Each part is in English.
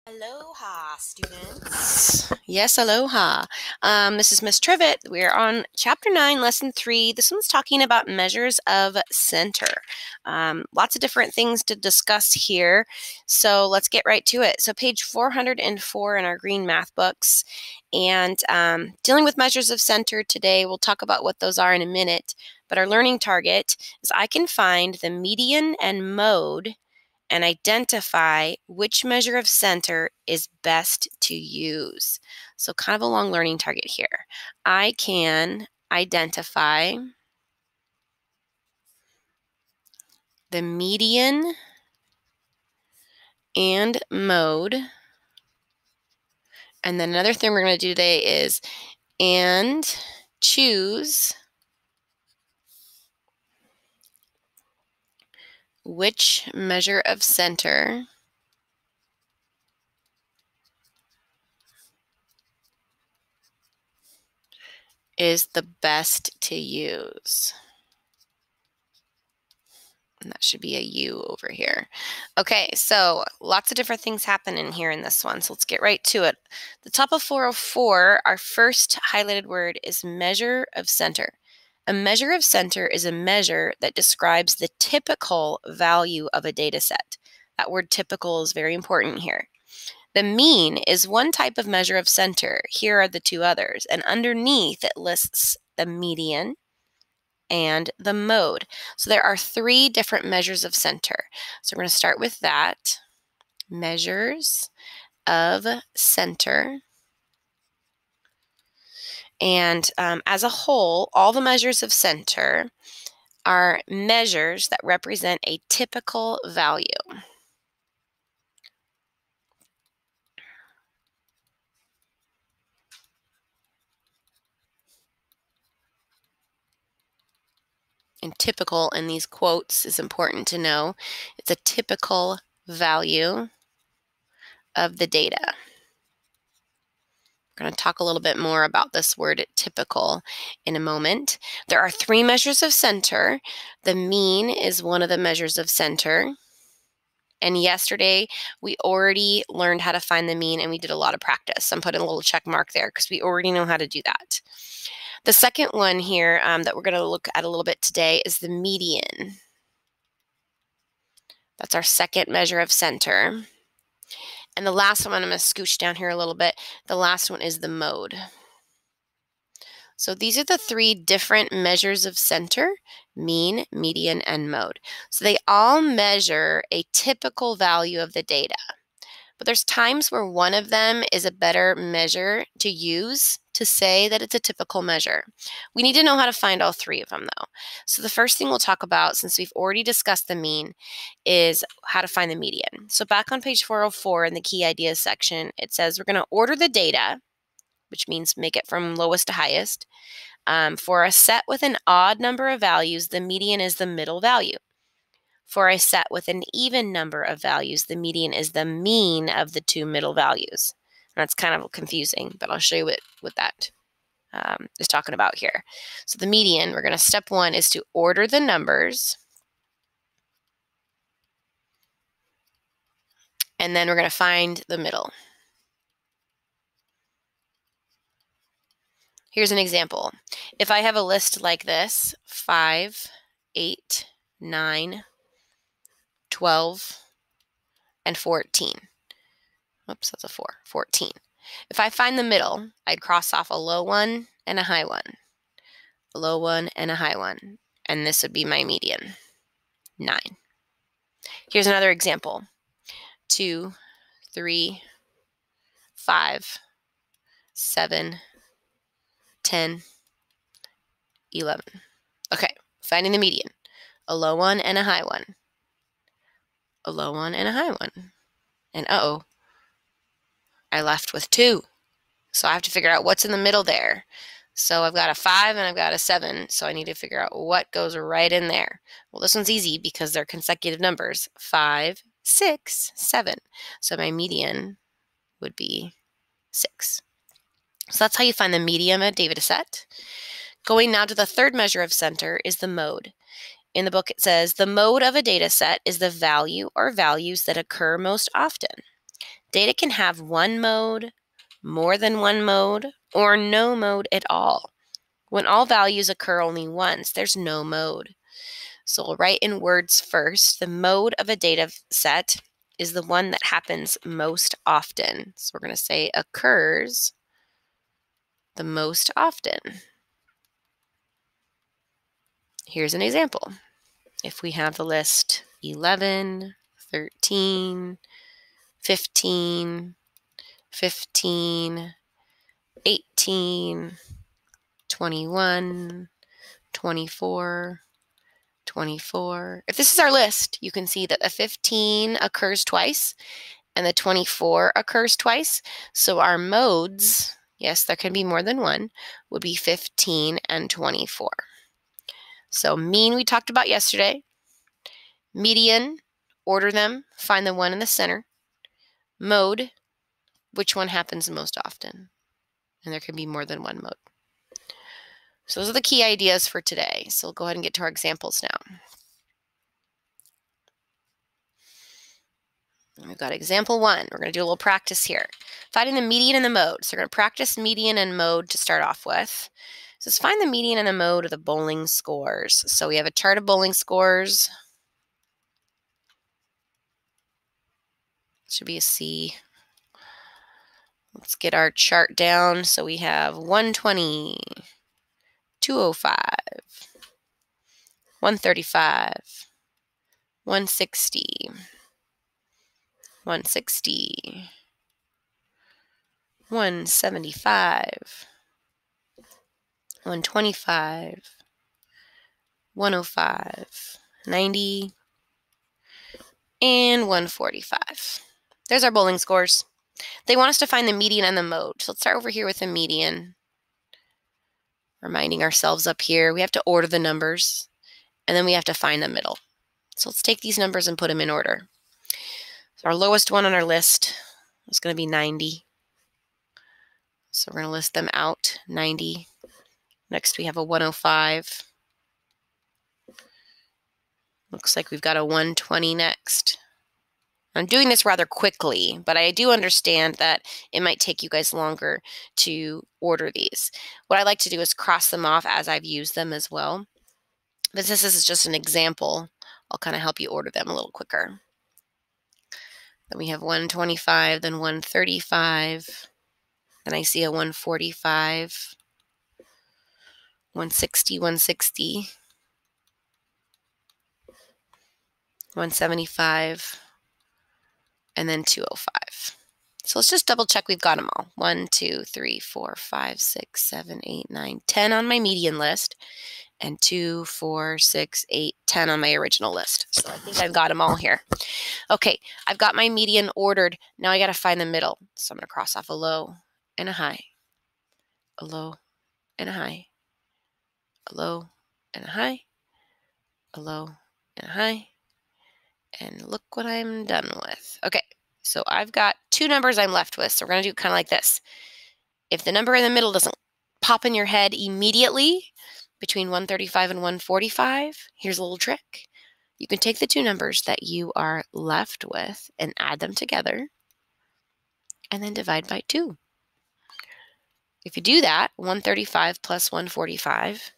Aloha, students. Yes, aloha. This is Miss Trivet. We're on Chapter 9, Lesson 3. This one's talking about measures of center. Lots of different things to discuss here, so let's get right to it. So page 404 in our green math books. And dealing with measures of center today, we'll talk about what those are in a minute. But our learning target is I can find the median and mode and identify which measure of center is best to use. So kind of a long learning target here. I can identify the median and mode. And then another thing we're going to do today is and choose which measure of center is the best to use. And that should be a U over here. Okay, so lots of different things happen in here in this one. So let's get right to it. The top of 404, our first highlighted word is measure of center. A measure of center is a measure that describes the typical value of a data set. That word typical is very important here. The mean is one type of measure of center. Here are the two others. And underneath it lists the median and the mode. So there are three different measures of center. So we're going to start with that. Measures of center. And as a whole, all the measures of center are measures that represent a typical value. And typical in these quotes is important to know. It's a typical value of the data. We're going to talk a little bit more about this word typical in a moment. There are three measures of center. The mean is one of the measures of center. And yesterday, we already learned how to find the mean, and we did a lot of practice. I'm putting a little check mark there because we already know how to do that. The second one here that we're going to look at a little bit today is the median. That's our second measure of center. And the last one, I'm going to scooch down here a little bit. The last one is the mode. So these are the three different measures of center: mean, median, and mode. So they all measure a typical value of the data. But there's times where one of them is a better measure to use to say that it's a typical measure. We need to know how to find all three of them, though. So the first thing we'll talk about, since we've already discussed the mean, is how to find the median. So back on page 404 in the key ideas section, it says we're going to order the data, which means make it from lowest to highest. For a set with an odd number of values, the median is the middle value. For a set with an even number of values, the median is the mean of the two middle values. And that's kind of confusing, but I'll show you what that is talking about here. So the median, we're going to, step one is to order the numbers. And then we're going to find the middle. Here's an example. If I have a list like this, 5, 8, 9, 12, and 14. Oops, that's a 4. 14. If I find the middle, I'd cross off a low one and a high one. A low one and a high one. And this would be my median, 9. Here's another example. 2, 3, 5, 7, 10, 11. Okay, finding the median. A low one and a high one. A low one and a high one. And uh-oh, I left with 2. So I have to figure out what's in the middle there. So I've got a 5 and I've got a 7. So I need to figure out what goes right in there. Well, this one's easy because they're consecutive numbers. 5, 6, 7. So my median would be 6. So that's how you find the median of a data set. Going now to the third measure of center is the mode. In the book, it says the mode of a data set is the value or values that occur most often. Data can have one mode, more than one mode, or no mode at all. When all values occur only once, there's no mode. So we'll write in words first. The mode of a data set is the one that happens most often. So we're going to say occurs the most often. Here's an example. If we have the list 11, 13, 15, 15, 18, 21, 24, 24. If this is our list, you can see that the 15 occurs twice and the 24 occurs twice. So our modes, yes, there can be more than one, would be 15 and 24. So mean we talked about yesterday. Median, order them, find the one in the center. Mode, which one happens most often? And there can be more than one mode. So those are the key ideas for today. So we'll go ahead and get to our examples now. We've got example 1. We're going to do a little practice here. Finding the median and the mode. So we're going to practice median and mode to start off with. So let's find the median and the mode of the bowling scores. So we have a chart of bowling scores. Should be a C. Let's get our chart down. So we have 120, 205, 135, 160, 160, 175, 125, 105, 90, and 145. There's our bowling scores. They want us to find the median and the mode. So let's start over here with the median. Reminding ourselves up here, we have to order the numbers, and then we have to find the middle. So let's take these numbers and put them in order. So our lowest one on our list is going to be 90. So we're going to list them out, 90. Next we have a 105. Looks like we've got a 120 next. I'm doing this rather quickly, but I do understand that it might take you guys longer to order these. What I like to do is cross them off as I've used them as well. But since this is just an example, I'll kind of help you order them a little quicker. Then we have 125, then 135. Then I see a 145, 160, 160, 175, and then 205. So let's just double check we've got them all. 1, 2, 3, 4, 5, 6, 7, 8, 9, 10 on my median list, and 2, 4, 6, 8, 10 on my original list. So I think I've got them all here. Okay, I've got my median ordered. Now I got to find the middle. So I'm going to cross off a low and a high, a low and a high, a low and a high, a low and a high, and look what I'm done with. Okay, so I've got two numbers I'm left with. So we're going to do kind of like this. If the number in the middle doesn't pop in your head immediately between 135 and 145, here's a little trick. You can take the two numbers that you are left with and add them together and then divide by 2. If you do that, 135 plus 145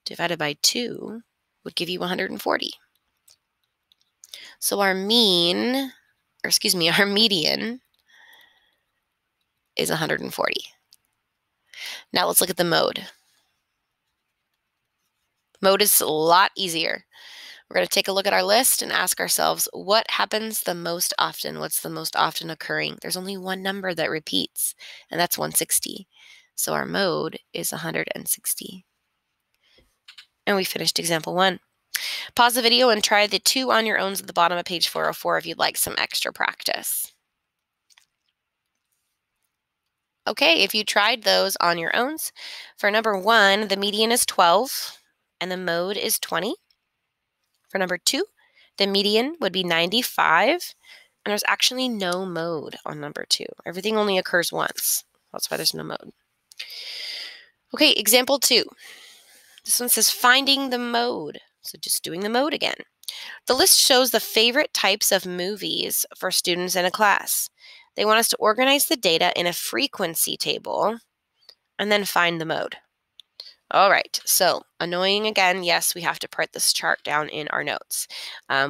divided by 2 would give you 140. So our median is 140. Now let's look at the mode. Mode is a lot easier. We're going to take a look at our list and ask ourselves, what happens the most often? What's the most often occurring? There's only one number that repeats, and that's 160. So our mode is 160. And we finished example 1. Pause the video and try the 2 on your own at the bottom of page 404 if you'd like some extra practice. Okay, if you tried those on your own, for number 1, the median is 12 and the mode is 20. For number 2, the median would be 95 and there's actually no mode on number 2. Everything only occurs once. That's why there's no mode. Okay, example 2. This one says finding the mode. So just doing the mode again. The list shows the favorite types of movies for students in a class. They want us to organize the data in a frequency table and then find the mode. All right, so annoying again, yes, we have to print this chart down in our notes.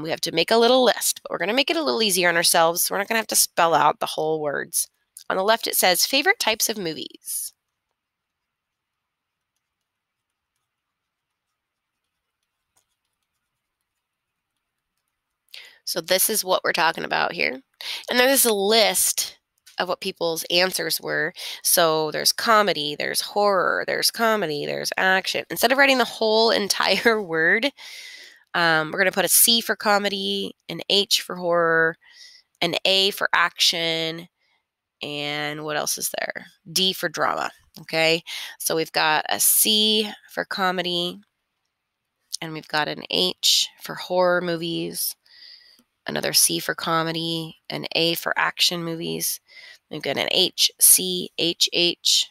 We have to make a little list, but we're going to make it a little easier on ourselves. So we're not going to have to spell out the whole words. On the left, it says favorite types of movies. So this is what we're talking about here. And there's a list of what people's answers were. So there's comedy, there's horror, there's comedy, there's action. Instead of writing the whole entire word, we're going to put a C for comedy, an H for horror, an A for action, and what else is there? D for drama. Okay, so we've got a C for comedy, and we've got an H for horror movies, another C for comedy, an A for action movies. We've got an H, C, H, H.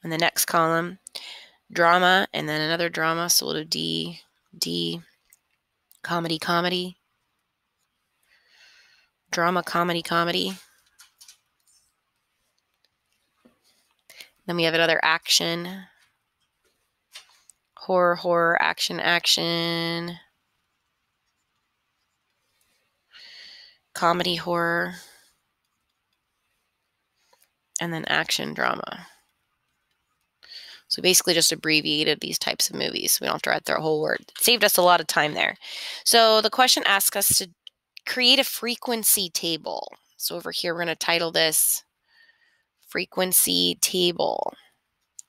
In the next column, drama, and then another drama, so we'll do D, D, comedy, comedy, drama, comedy, comedy. Then we have another action, horror, horror, action, action, comedy, horror, and then action, drama. So basically just abbreviated these types of movies. We don't have to write their whole word. It saved us a lot of time there. So the question asks us to create a frequency table. So over here, we're going to title this frequency table.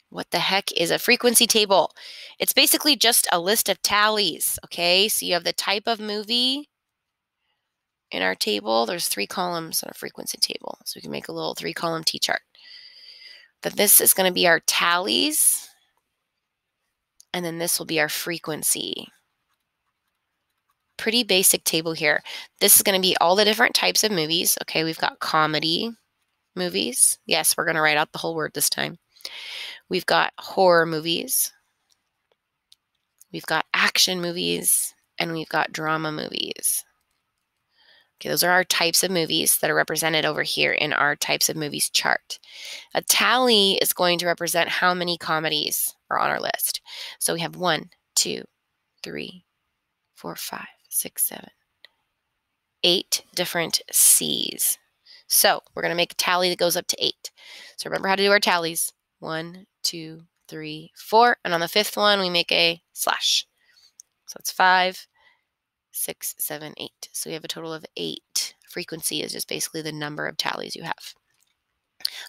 What the heck is a frequency table? It's basically just a list of tallies, okay? So you have the type of movie in our table. There's 3 columns on a frequency table. So we can make a little 3-column T-chart. But this is going to be our tallies, and then this will be our frequency. Pretty basic table here. This is going to be all the different types of movies. Okay, we've got comedy movies. Yes, we're going to write out the whole word this time. We've got horror movies. We've got action movies, and we've got drama movies. Okay, those are our types of movies that are represented over here in our types of movies chart. A tally is going to represent how many comedies are on our list. So we have 1, 2, 3, 4, 5, 6, 7, 8 different C's. So we're going to make a tally that goes up to 8. So remember how to do our tallies. 1, 2, 3, 4. And on the 5th one, we make a slash. So it's 5, 6, 7, 8. So we have a total of 8. Frequency is just basically the number of tallies you have.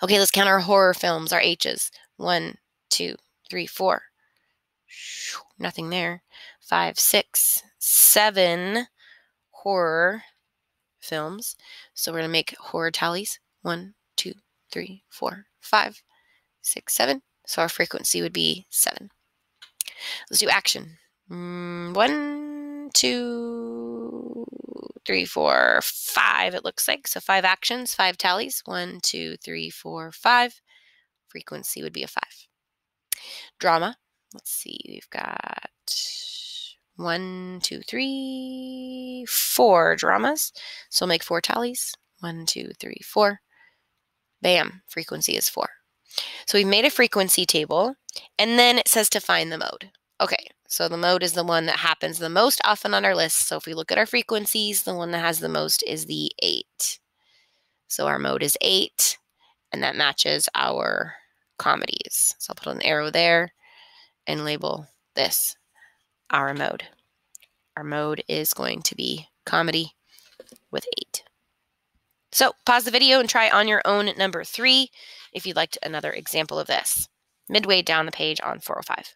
Okay, let's count our horror films, our H's. 1, 2, 3, 4. Nothing there. 5, 6, 7 horror films. So we're going to make horror tallies. 1, 2, 3, 4, 5, 6, 7. So our frequency would be 7. Let's do action. 1, 2, 3, 4, 5, it looks like. So 5 actions, 5 tallies. 1, 2, 3, 4, 5. Frequency would be a 5. Drama. Let's see. We've got 1, 2, 3, 4 dramas. So we'll make 4 tallies. 1, 2, 3, 4. Bam. Frequency is 4. So we've made a frequency table, and then it says to find the mode. Okay, so the mode is the one that happens the most often on our list. So if we look at our frequencies, the one that has the most is the 8. So our mode is 8, and that matches our comedies. So I'll put an arrow there and label this our mode. Our mode is going to be comedy with 8. So pause the video and try on your own number 3 if you'd like another example of this. Midway down the page on 405.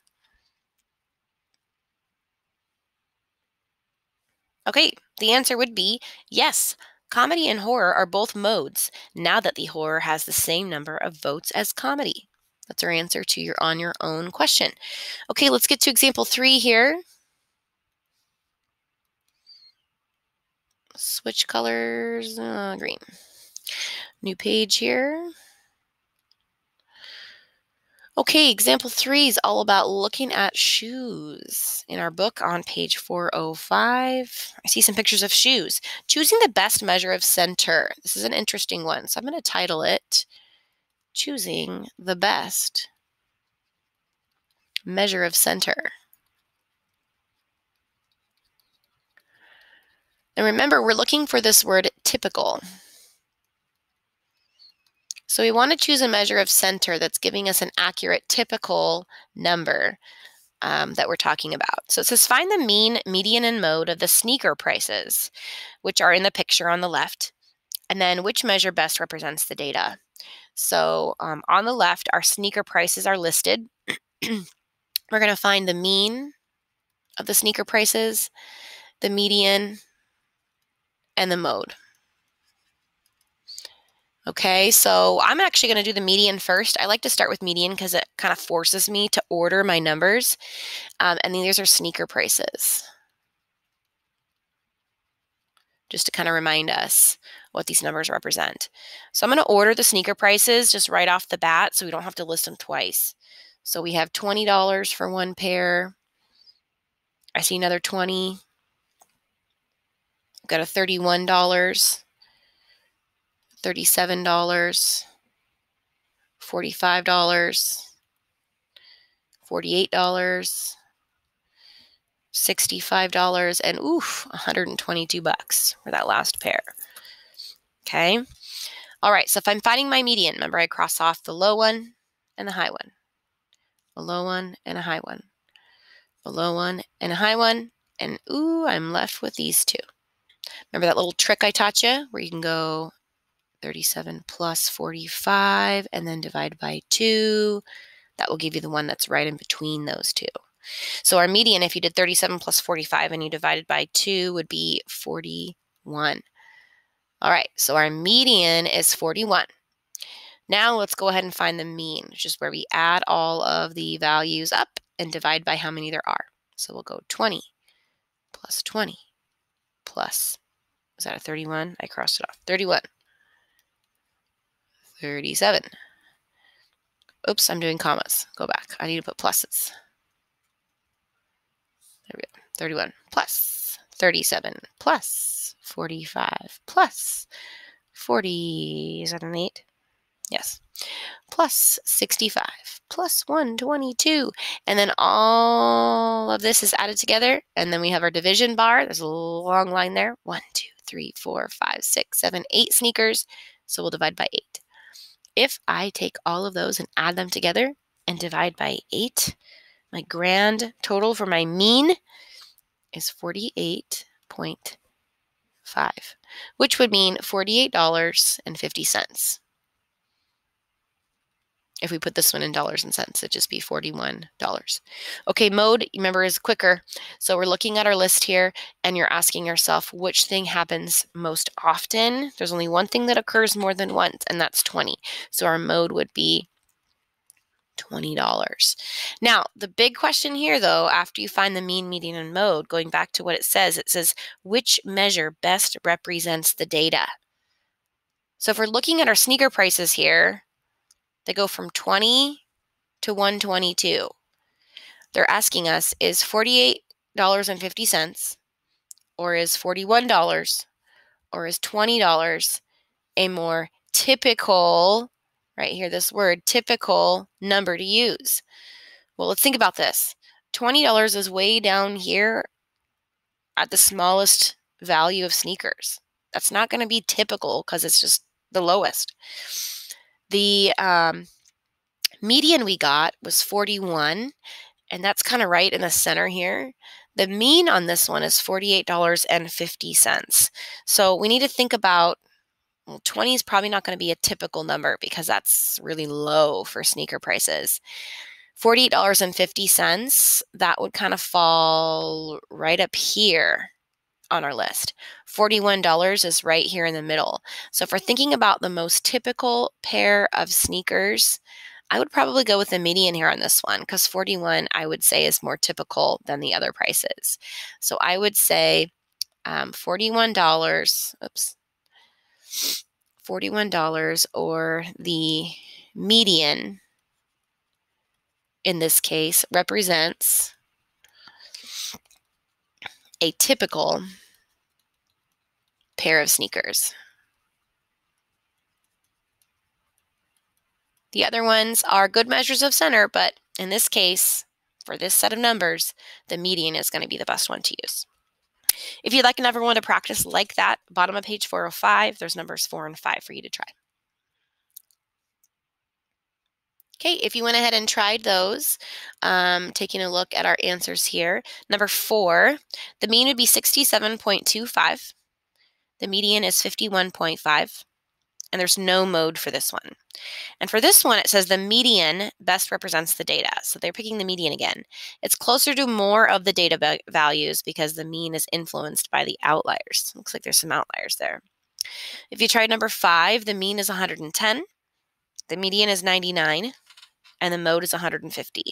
Okay, the answer would be yes. Comedy and horror are both modes now that the horror has the same number of votes as comedy. That's our answer to your on your own question. Okay, let's get to example 3 here. Switch colors, green. New page here. Okay, example 3 is all about looking at shoes. In our book on page 405, I see some pictures of shoes. Choosing the best measure of center. This is an interesting one, so I'm going to title it Choosing the Best Measure of Center. And remember, we're looking for this word typical. So we want to choose a measure of center that's giving us an accurate typical number that we're talking about. So it says find the mean, median, and mode of the sneaker prices, which are in the picture on the left, and then which measure best represents the data. So on the left, our sneaker prices are listed. We're going to find the mean of the sneaker prices, the median, and the mode. Okay, so I'm actually going to do the median first. I like to start with median because it kind of forces me to order my numbers. And then these are sneaker prices, just to kind of remind us what these numbers represent. So I'm going to order the sneaker prices just right off the bat so we don't have to list them twice. So we have $20 for one pair. I see another 20. Got a $31, $37, $45, $48, $65, and $122 for that last pair. Okay. All right. So if I'm finding my median, remember I cross off the low one and the high one, a low one and a high one, a low one and a high one, and I'm left with these two. Remember that little trick I taught you where you can go 37 plus 45 and then divide by 2. That will give you the one that's right in between those two. So our median, if you did 37 plus 45 and you divided by 2, would be 41. All right, so our median is 41. Now let's go ahead and find the mean, which is where we add all of the values up and divide by how many there are. So we'll go 20 plus 20 plus, is that a 31? I crossed it off. 31. 37. Oops, I'm doing commas. Go back. I need to put pluses. There we go. 31 plus 37 plus 45 plus 40. Is that an 8? Yes. Plus 65 plus 122. And then all of this is added together. And then we have our division bar. There's a long line there. 1, 2, 3, 4, 5, 6, 7, 8 sneakers. So we'll divide by 8. If I take all of those and add them together and divide by 8, my grand total for my mean is 48.5, which would mean $48.50. If we put this one in dollars and cents, it'd just be $41. Okay, mode, remember, is quicker. So we're looking at our list here, and you're asking yourself which thing happens most often. There's only one thing that occurs more than once, and that's 20. So our mode would be $20. Now, the big question here, though, after you find the mean, median, and mode, going back to what it says, which measure best represents the data? So if we're looking at our sneaker prices here, they go from 20 to 122. They're asking us, is $48.50 or is $41 or is $20 a more typical, right here, this word, typical number to use? Well, let's think about this. $20 is way down here at the smallest value of sneakers. That's not going to be typical because it's just the lowest. The median we got was 41, and that's kind of right in the center here. The mean on this one is $48.50. So we need to think about, well, 20 is probably not going to be a typical number because that's really low for sneaker prices. $48.50, that would kind of fall right up here on our list. $41 is right here in the middle. So if we're thinking about the most typical pair of sneakers, I would probably go with the median here on this one because 41, I would say, is more typical than the other prices. So I would say $41, $41, or the median in this case, represents a typical pair of sneakers. The other ones are good measures of center, but in this case, for this set of numbers, the median is going to be the best one to use. If you'd like another one to practice like that, bottom of page 405, there's numbers 4 and 5 for you to try. Okay, if you went ahead and tried those, taking a look at our answers here, number 4, the mean would be 67.25. The median is 51.5, and there's no mode for this one. And for this one, it says the median best represents the data. So they're picking the median again. It's closer to more of the data values because the mean is influenced by the outliers. Looks like there's some outliers there. If you tried number 5, the mean is 110, the median is 99, and the mode is 150.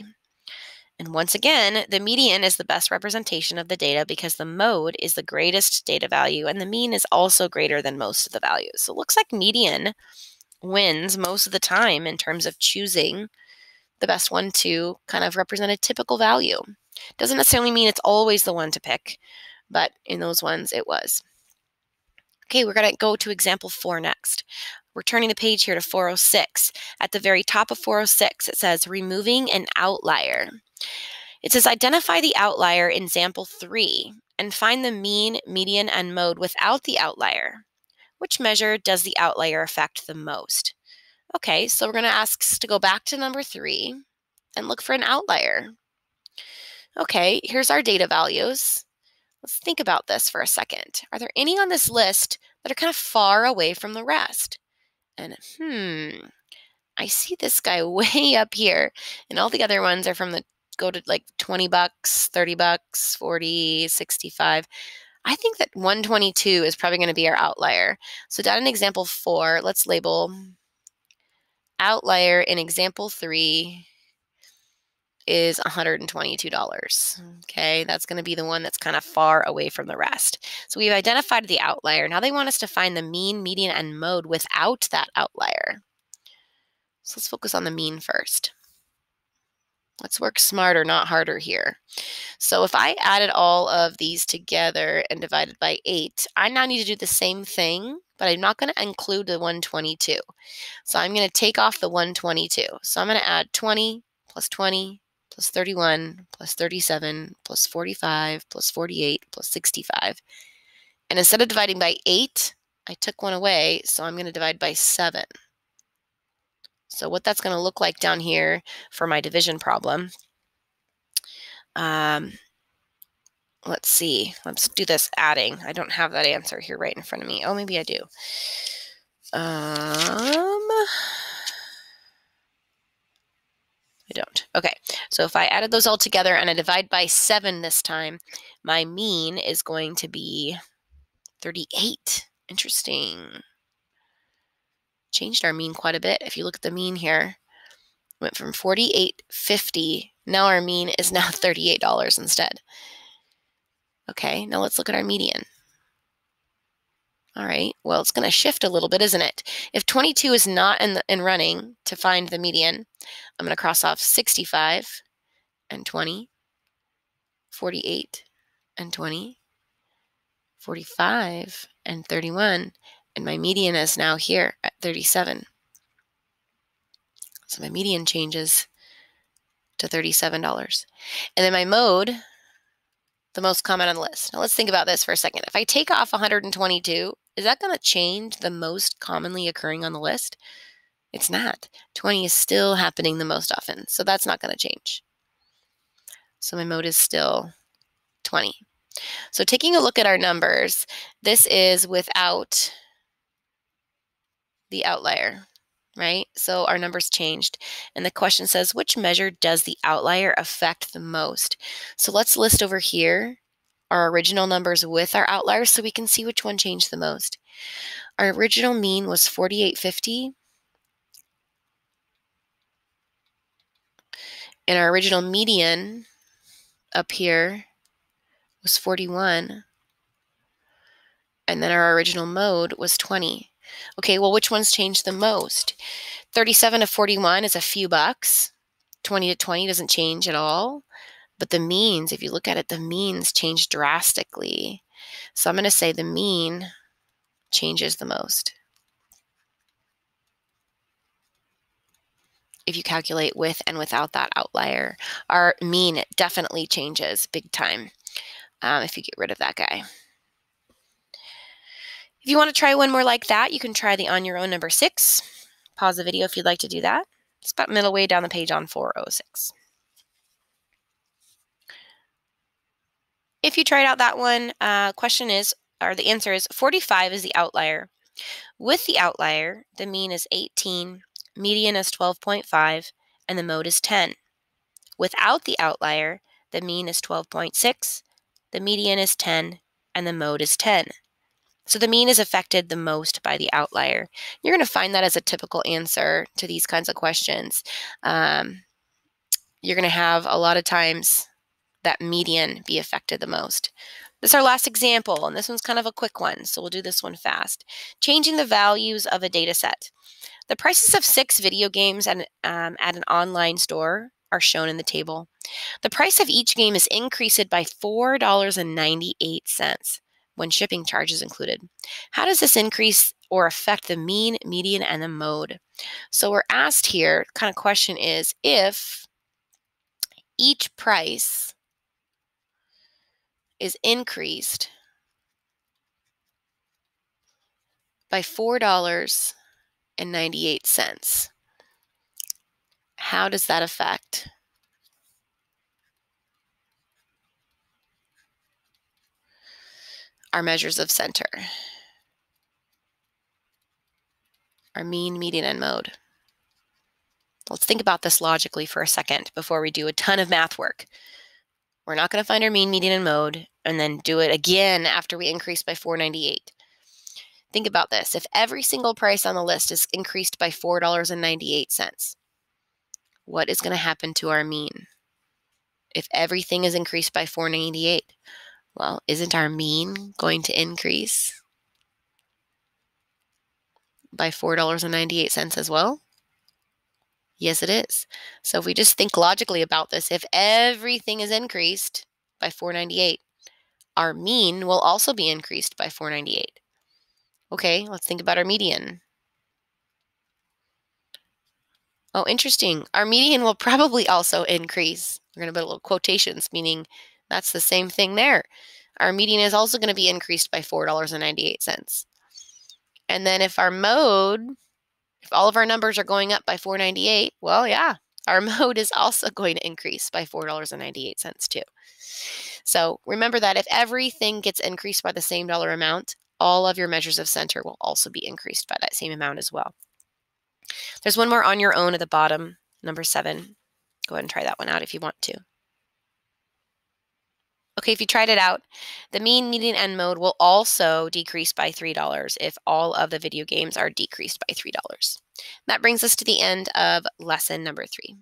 And once again, the median is the best representation of the data because the mode is the greatest data value and the mean is also greater than most of the values. So it looks like median wins most of the time in terms of choosing the best one to kind of represent a typical value. Doesn't necessarily mean it's always the one to pick, but in those ones it was. Okay, we're going to go to example 4 next. We're turning the page here to 406. At the very top of 406, it says removing an outlier. It says identify the outlier in example 3 and find the mean, median, and mode without the outlier. Which measure does the outlier affect the most? Okay, so we're going to ask us to go back to number 3 and look for an outlier. Okay, here's our data values. Let's think about this for a second. Are there any on this list that are kind of far away from the rest? And I see this guy way up here, and all the other ones are from the go to like $20, $30, 40, 65. I think that 122 is probably going to be our outlier. So down in example 4, let's label outlier in example 3 is $122. Okay, that's going to be the one that's kind of far away from the rest. So we've identified the outlier. Now they want us to find the mean, median, and mode without that outlier. So let's focus on the mean first. Let's work smarter, not harder here. So if I added all of these together and divided by 8, I now need to do the same thing, but I'm not going to include the 122. So I'm going to take off the 122. So I'm going to add 20 plus 20 plus 31 plus 37 plus 45 plus 48 plus 65. And instead of dividing by 8, I took one away, so I'm going to divide by 7. So what that's going to look like down here for my division problem, let's see. Let's do this adding. I don't have that answer here right in front of me. Oh, maybe I do. I don't. Okay, so if I added those all together and I divide by 7 this time, my mean is going to be 38. Interesting. Changed our mean quite a bit. If you look at the mean here, went from $48.50. Now our mean is now $38 instead. Okay, now let's look at our median. All right, well, it's going to shift a little bit, isn't it? If 22 is not in running to find the median, I'm going to cross off 65 and 20, 48 and 20, 45 and 31, and my median is now here at 37. So my median changes to $37. And then my mode, the most common on the list. Now let's think about this for a second. If I take off 122, is that going to change the most commonly occurring on the list? It's not. 20 is still happening the most often, so that's not going to change. So my mode is still 20. So taking a look at our numbers, this is without the outlier, right? So our numbers changed. And the question says, which measure does the outlier affect the most? So let's list over here our original numbers with our outliers so we can see which one changed the most. Our original mean was 48.50. And our original median up here was 41. And then our original mode was 20. Okay, well, which one's changed the most? 37 to 41 is a few bucks. 20 to 20 doesn't change at all. But the means, if you look at it, the means change drastically. So I'm going to say the mean changes the most. If you calculate with and without that outlier, our mean definitely changes big time if you get rid of that guy. If you want to try one more like that, you can try the on your own number 6. Pause the video if you'd like to do that. It's about middle way down the page on 406. If you tried out that one, the answer is 45 is the outlier. With the outlier, the mean is 18, median is 12.5, and the mode is 10. Without the outlier, the mean is 12.6, the median is 10, and the mode is 10. So the mean is affected the most by the outlier. You're going to find that as a typical answer to these kinds of questions. You're going to have a lot of times that median be affected the most. This is our last example, and this one's kind of a quick one, so we'll do this one fast. Changing the values of a data set. The prices of 6 video games at an online store are shown in the table. The price of each game is increased by $4.98 when shipping charge is included. How does this increase or affect the mean, median, and the mode? So we're asked here, kind of question is, if each price is increased by $4.98, how does that affect our measures of center, our mean, median, and mode? Let's think about this logically for a second before we do a ton of math work. We're not going to find our mean, median, and mode and then do it again after we increase by $4.98. Think about this. If every single price on the list is increased by $4.98, what is going to happen to our mean? If everything is increased by $4.98, well, isn't our mean going to increase by $4.98 as well? Yes, it is. So if we just think logically about this, if everything is increased by $4.98, our mean will also be increased by $4.98. Okay, let's think about our median. Oh, interesting. Our median will probably also increase. We're going to put little quotations, meaning that's the same thing there. Our median is also going to be increased by $4.98. And then if our mode, if all of our numbers are going up by $4.98, well, yeah, our mode is also going to increase by $4.98 too. So remember that if everything gets increased by the same dollar amount, all of your measures of center will also be increased by that same amount as well. There's one more on your own at the bottom, number 7. Go ahead and try that one out if you want to. Okay, if you tried it out, the mean, median, and mode will also decrease by $3 if all of the video games are decreased by $3. That brings us to the end of lesson number 3.